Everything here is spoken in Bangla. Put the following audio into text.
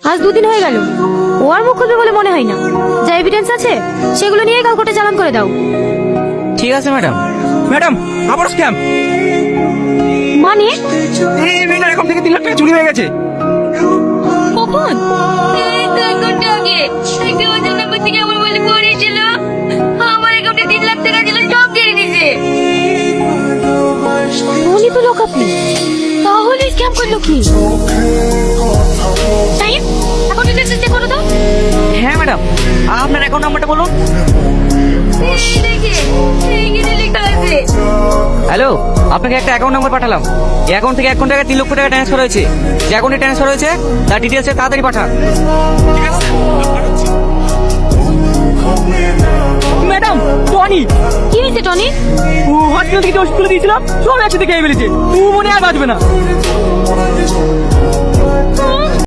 আজ 2 দিন হয়ে গেল, ও আর মুখ খুলবে বলে মনে হয় না। যা এভিডেন্স আছে সেগুলো নিয়ে কাল কোর্টে চালান করে দাও। ঠিক আছে ম্যাডাম। ম্যাডাম, আবার স্ক্যাম। মানে এই মেয়েটার অ্যাকাউন্ট থেকে 3 লাখ টাকা চুরি হয়ে গেছে। কখন? এই তো 1 ঘন্টা আগে একটা ওজন নাম্বার থেকে আমার বলে করেছিল, আমার অ্যাকাউন্টে 3 লাখ টাকা ছিল, সব কেড়ে নিয়েছে। উনি তো লোক আপনি, তাহলে স্ক্যাম করলো কি? টাইম এখন ডিটেইলস চেক করো তো। হ্যাঁ ম্যাডাম, আপনার অ্যাকাউন্ট নাম্বারটা বলুন। এই দেখে এইখানে লেখা আছে। হ্যালো, আপনাকে একটা অ্যাকাউন্ট নাম্বার পাঠালাম। এই অ্যাকাউন্ট থেকে 1 কোটি টাকা 3 লক্ষ টাকা ট্রান্সফার হয়েছে। যে অ্যাকাউন্টে ট্রান্সফার হয়েছে তার ডিটেইলসে তাড়াতাড়ি পাঠান। Madam, Tony. কি হয়েছে টনি? ও হসপিটাল থেকে ওষুধ তুলে দিয়েছিলাম, সব একসাথে খেয়ে ফেলেছে। ও মনে আর বাঁচবে না।